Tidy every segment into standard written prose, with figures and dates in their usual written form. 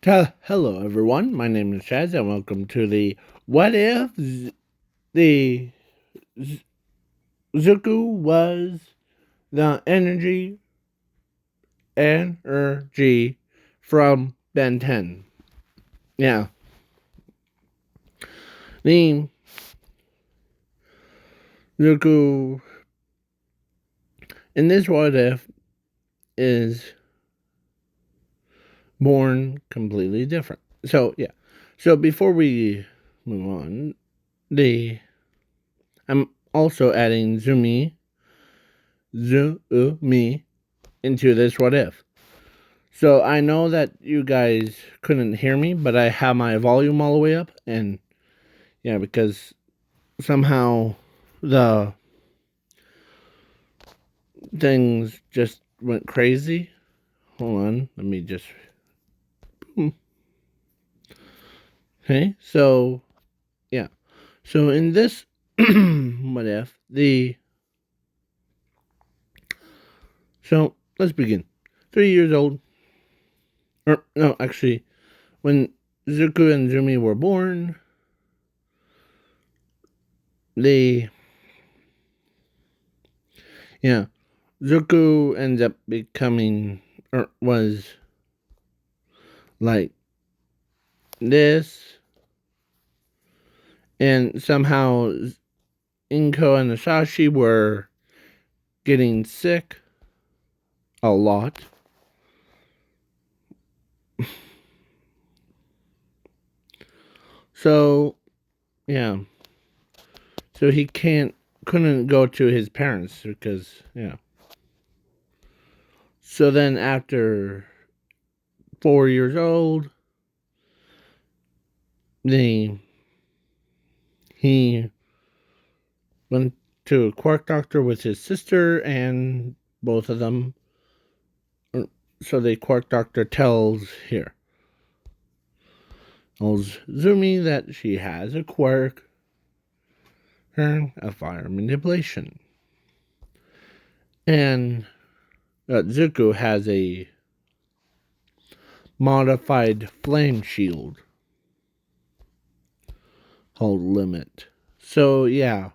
Hello, everyone. My name is Chaz, and welcome to the What If the Zuku was the energy from Ben 10. Yeah, the Zuku in this What If is born completely different. So before we move on, the I'm also adding Zumi into this What If. So I know that you guys couldn't hear me, but I have my volume all the way up, and yeah, because somehow the things just went crazy. Hold on, let me just. Okay, so yeah, so in this, what if the so let's begin. 3 years old, or no, actually, when Zuko and Zumi were born, they yeah, Zuko ends up becoming or was like this, and somehow Inko and Asashi were getting sick a lot. So yeah, so he couldn't go to his parents because yeah. So then after 4 years old, they he went to a quack doctor with his sister, and both of them. So the quack doctor tells Zumi that she has a quirk, a fire manipulation, and Zuko has a modified flame shield called Limit. So yeah,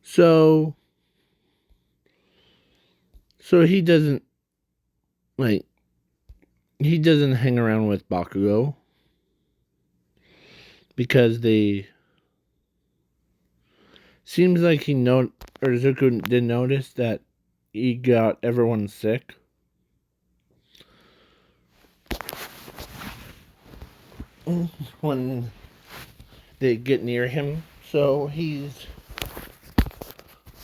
so so like he doesn't hang around with Bakugo because they seems like he know or Zuko did notice that he got everyone sick. When they get near him. So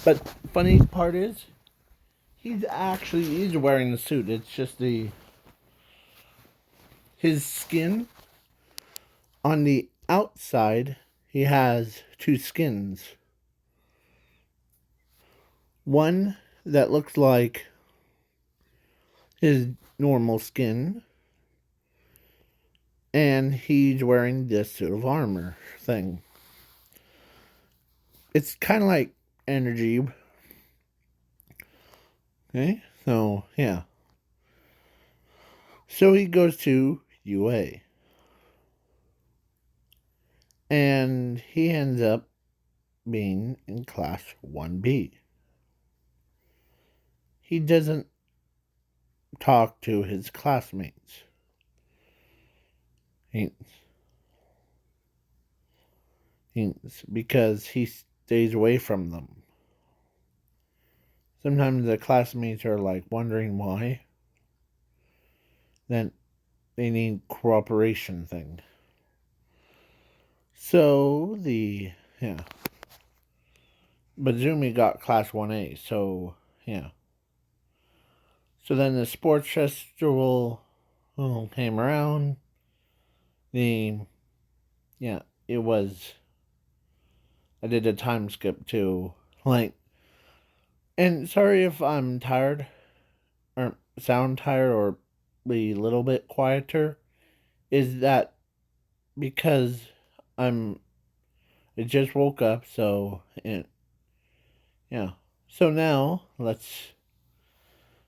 but funny part is, he's wearing the suit. It's just his skin on the outside. He has two skins. One that looks like his normal skin, and he's wearing this suit of armor thing. It's kind of like energy. Okay, so yeah. So he goes to UA, and he ends up being in class 1B. He doesn't talk to his classmates. Because he stays away from them. Sometimes the classmates are like wondering why. Then they need cooperation thing. So yeah. But Zumi got class 1A, so yeah. So then the sports festival came around. The yeah, it was I did a time skip too. Like, and sorry if I'm tired or sound tired or be a little bit quieter. Is that because I'm I just woke up, so yeah. So now let's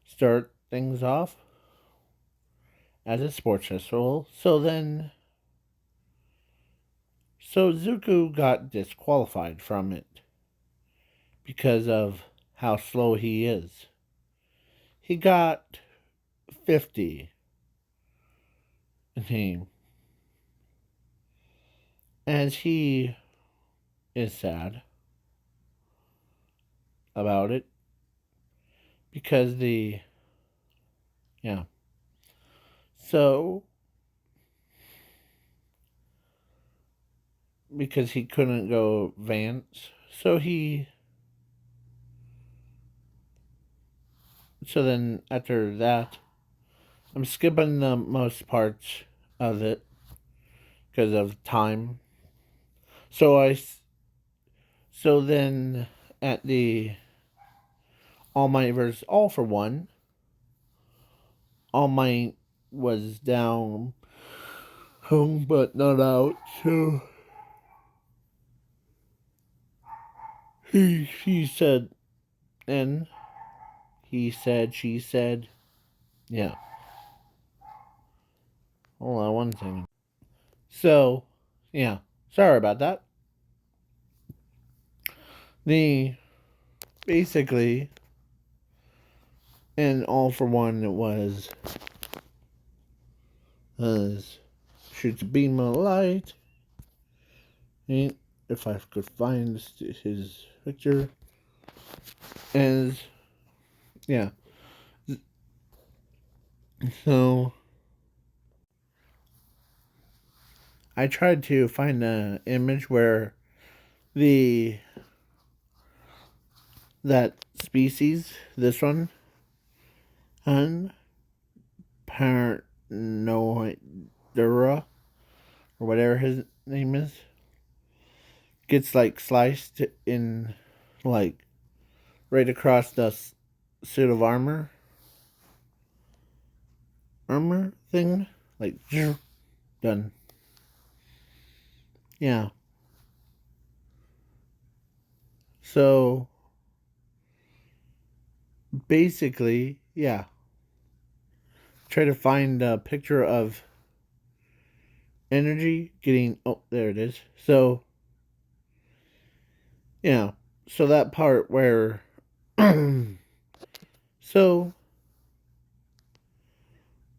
start things off. as a sports festival. So Zuko got disqualified from it because of how slow he is. He got 50 team, and he is sad about it because yeah. So because he couldn't go Vance, so then after that, I'm skipping the most parts of it because of time. So so then at the All Might versus All for One, All Might was down, home but not out. So he said, and he said, she said, yeah. Hold on one second. So, yeah, sorry about that. The basically, and All for One, it was shoots a beam of light. And if I could find his picture, and yeah, so I tried to find an image where the that species, this one, and Paranoidura, or whatever his name is, gets like sliced in, like, right across the suit of armor thing, like done. Yeah. So basically, yeah. Try to find a picture of energy getting. Oh, there it is. So yeah. So that part where. So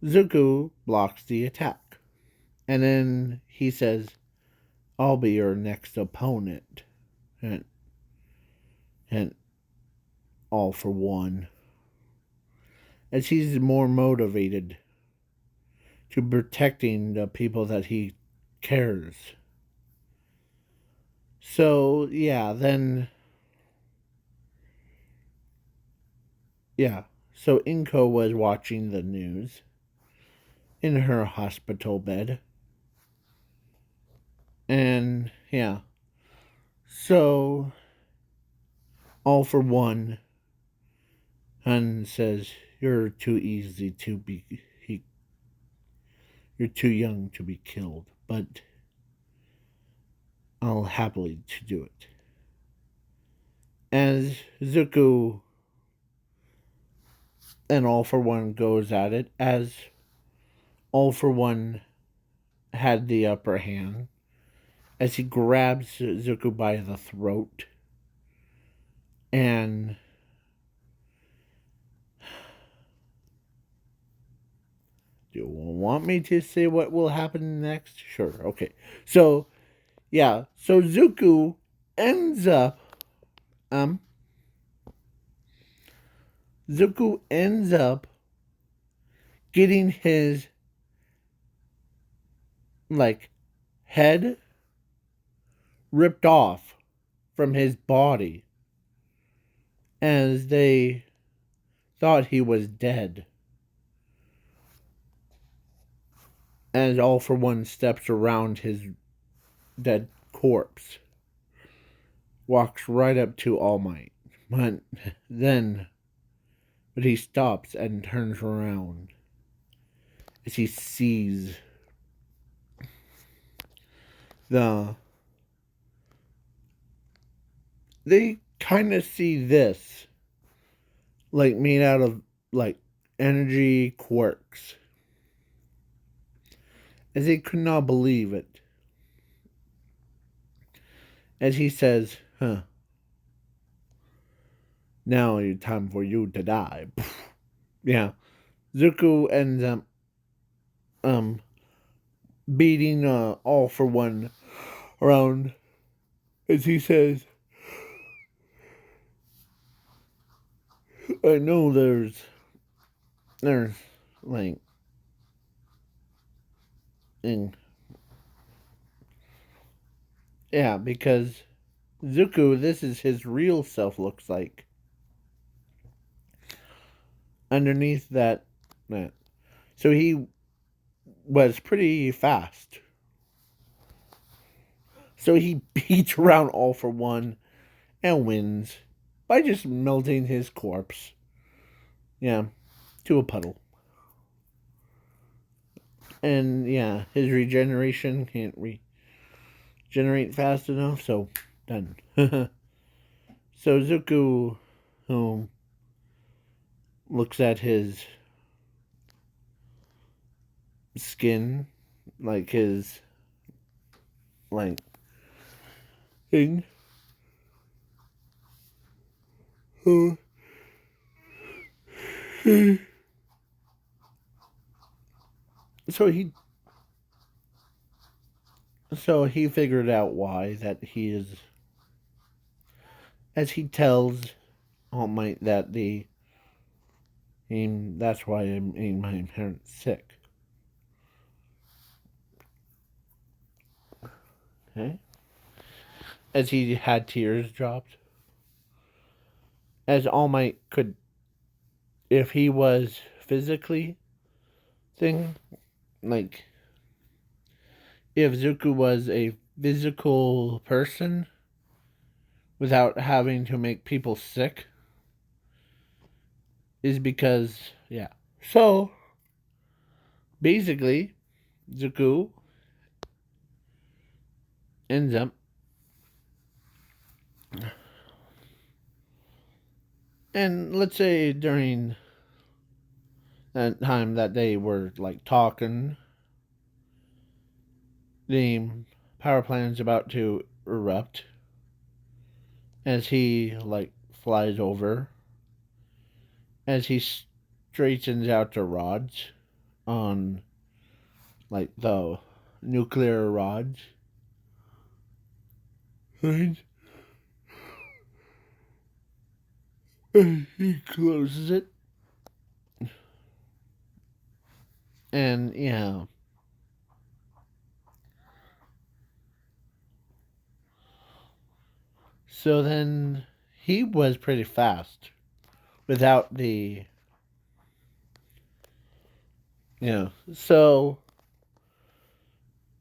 Zuko blocks the attack, and then he says, "I'll be your next opponent," and and All for One, as he's more motivated to protecting the people that he cares. So yeah, then yeah. So Inko was watching the news in her hospital bed. And yeah. So All for One, Hun says, "You're too easy to be you're too young to be killed, but I'll happily to do it." As Zuko and All for One goes at it, as All for One had the upper hand, as he grabs Zuko by the throat, and do you want me to say what will happen next? Sure, okay. So yeah, so Zuko ends up um Zuko ends up getting his, like, head ripped off from his body, as they thought he was dead. As All for One steps around his dead corpse, walks right up to All Might, but then but he stops and turns around as he sees the they kind of see this, like, made out of, like, energy quarks. as he could not believe it. As he says, huh, now it's time for you to die. Yeah. Zuko ends up um beating all for one around as he says, I know there's like in yeah, because Zuko, this is his real self looks like. Underneath that. So he was pretty fast. So he beats around all for one and wins by just melting his corpse. Yeah, to a puddle. And yeah, his regeneration can't regenerate fast enough, so done. So Zuko looks at his skin, like his like thing. So he figured out why that he is, as he tells All Might that that's why I made my parents sick. Okay, as he had tears dropped, as All Might could, if he was physically thing, like if Zuko was a physical person without having to make people sick, is because yeah. So basically, Zuko ends up and let's say during that time that they were like talking, the power plant's about to erupt as he like flies over, as he straightens out the rods on like the nuclear rods. Right? And he closes it. And yeah. So then he was pretty fast without the so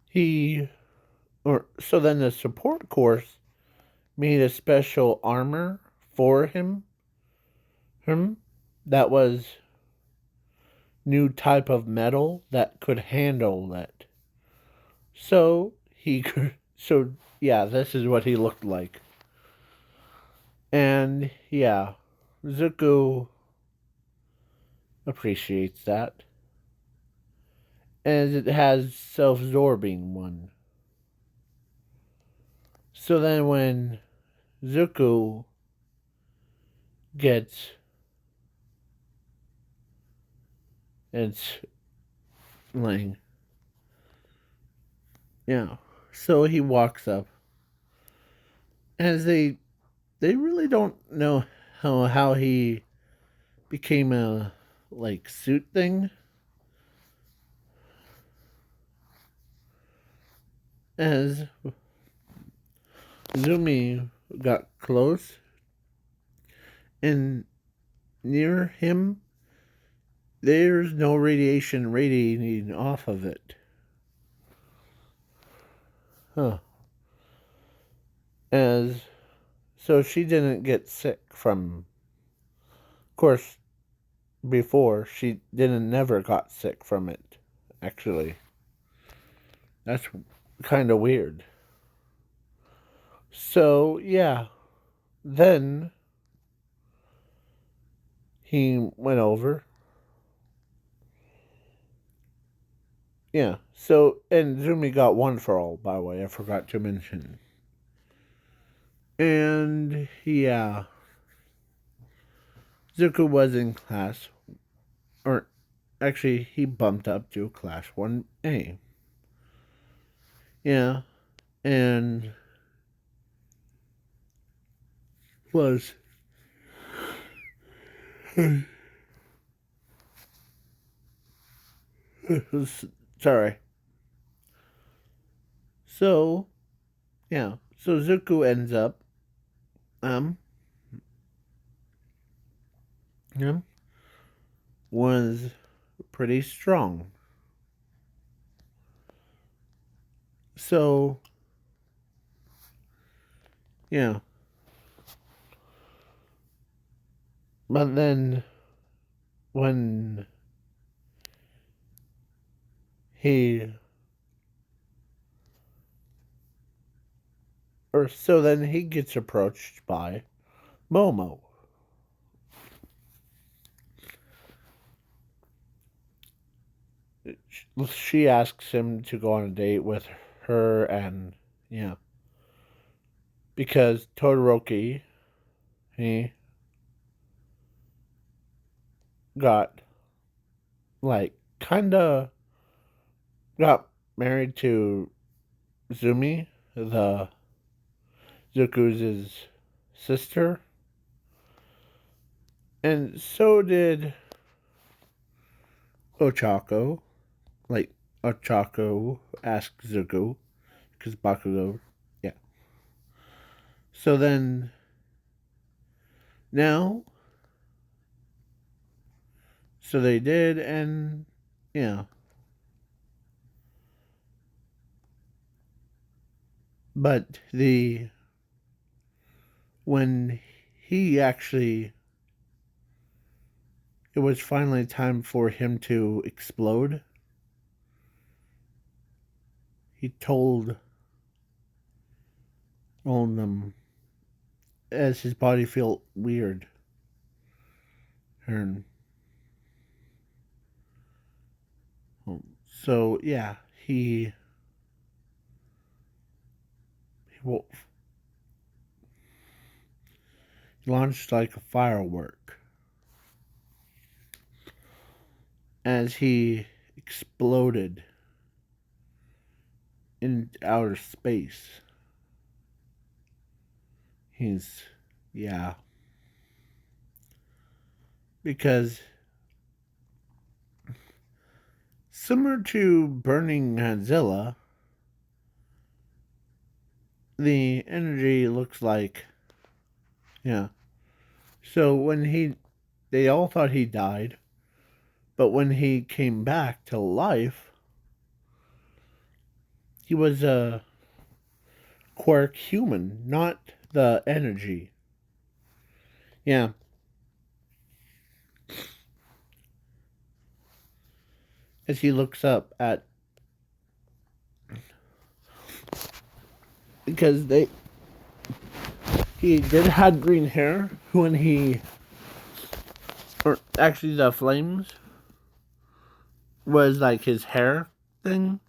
he so then the support course made a special armor for him that was new type of metal that could handle that. So he could so yeah, this is what he looked like. And yeah, Zuko appreciates that. As it has self-absorbing one. So then when Zuko gets it's like yeah. So he walks up as they really don't know how he became a like suit thing. As Zumi got close and near him, there's no radiation radiating off of it. Huh. As so she didn't get sick from, of course, before she didn't never got sick from it, actually. That's kind of weird. So, yeah. Then he went over Yeah, so, and Zumi got one for all, by the way, I forgot to mention. And, yeah, Zuko was in class, or actually, he bumped up to class 1A. Yeah, and was sorry. So, yeah, so Zuko ends up, um, yeah, was pretty strong. So, yeah, but then when he, or so then he gets approached by Momo. She asks him to go on a date with her, and yeah, because Todoroki, he got like kinda got married to Zumi, the Zuko's sister, and so did Ochako. Like Ochako asked Zuko because Bakugo, yeah. So then now, so they did, and yeah, but the when he actually, it was finally time for him to explode. He told on them as his body felt weird. And so yeah, he launched like a firework as he exploded in outer space. He's, yeah, because similar to burning Godzilla, the energy looks like, yeah. So they all thought he died, but when he came back to life, he was a quark human, not the energy. Yeah, as he looks up at, because he did have green hair when he, or actually the flames was like his hair thing.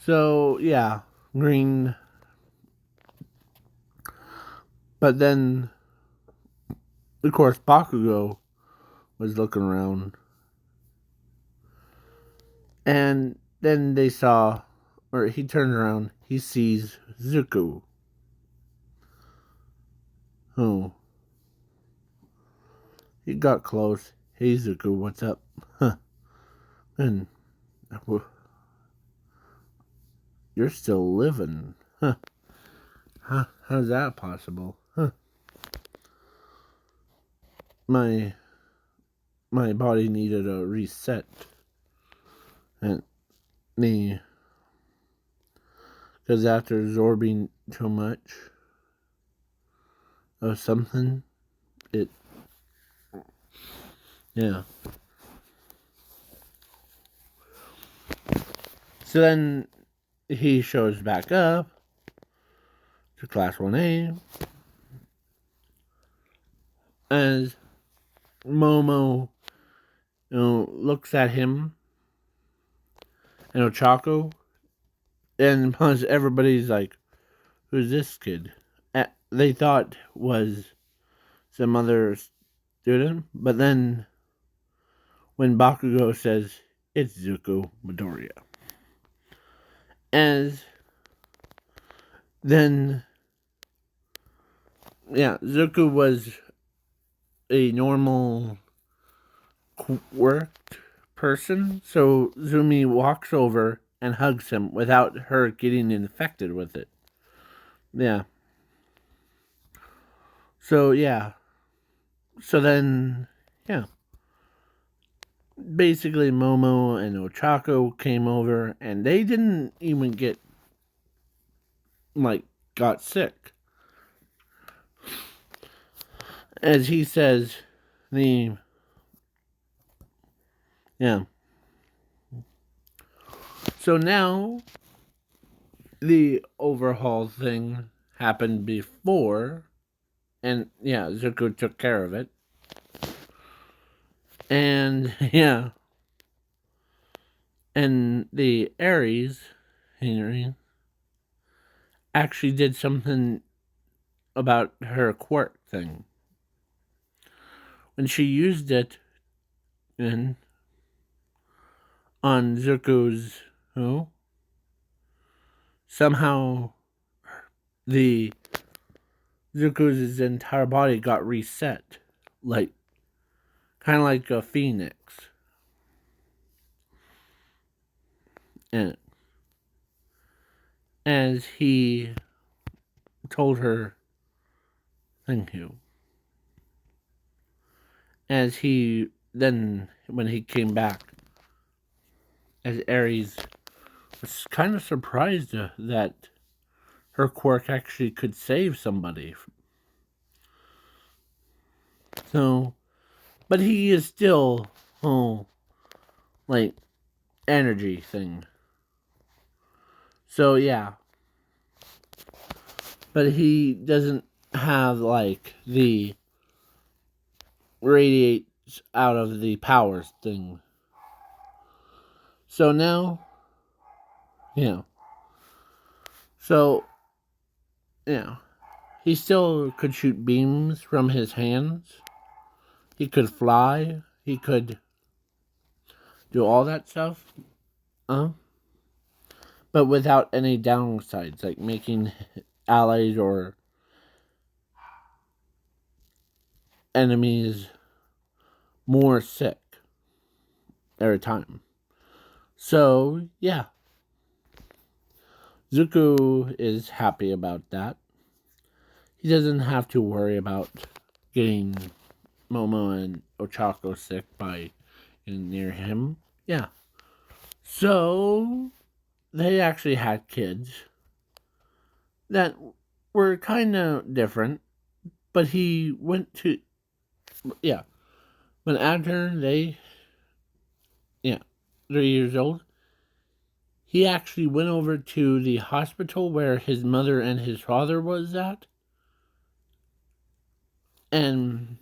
So yeah, green. But then, of course, Bakugo was looking around, and then they saw, or he turned around. He sees Zuko. Oh, he got close. Hey Zuko, what's up? Huh? And you're still living, huh? How's that possible? Huh? My my body needed a reset, and me, because after absorbing too much of something, it, yeah. So then he shows back up to Class 1A as Momo looks at him and Ochako, and everybody's like, "Who's this kid?" They thought was some other student, but then when Bakugo says it's Zuko Midoriya, as then Zuko was a normal worked person, so Zumi walks over and hugs him without her getting infected with it. Yeah. So then basically Momo and Ochako came over and they didn't even got sick. As he says, the so now the overhaul thing happened before, and Zuko took care of it. And and the Aries, Henry, actually did something about her quirk thing. When she used it on Zuko's somehow the Zuko's entire body got reset, kind of like a phoenix. And as he told her, "Thank you." As he then, when he came back, as Aries was kind of surprised that her quirk actually could save somebody. So, but he is still, energy thing. So, but he doesn't have, the radiates out of the powers thing. So now, so, he still could shoot beams from his hands. He could fly. He could do all that stuff. But without any downsides, like making allies or enemies more sick every time. So, Zuko is happy about that. He doesn't have to worry about getting Momo and Ochako sick by getting near him. Yeah. So, they actually had kids that were kind of different, but he went to, when after they, 3 years old, he actually went over to the hospital where his mother and his father was at, and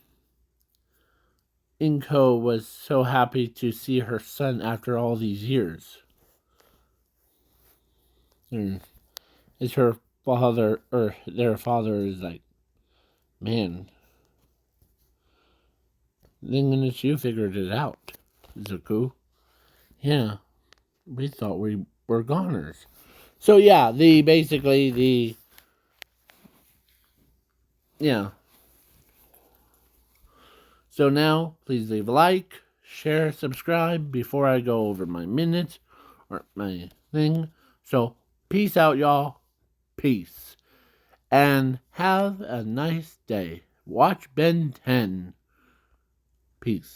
Inko was so happy to see her son after all these years. And it's her father, or their father, is like, "Man, thank goodness you figured it out, Zuko. Yeah, we thought we were goners." So So now, please leave a like, share, subscribe before I go over my minutes or my thing. So, peace out, y'all. Peace. And have a nice day. Watch Ben 10. Peace.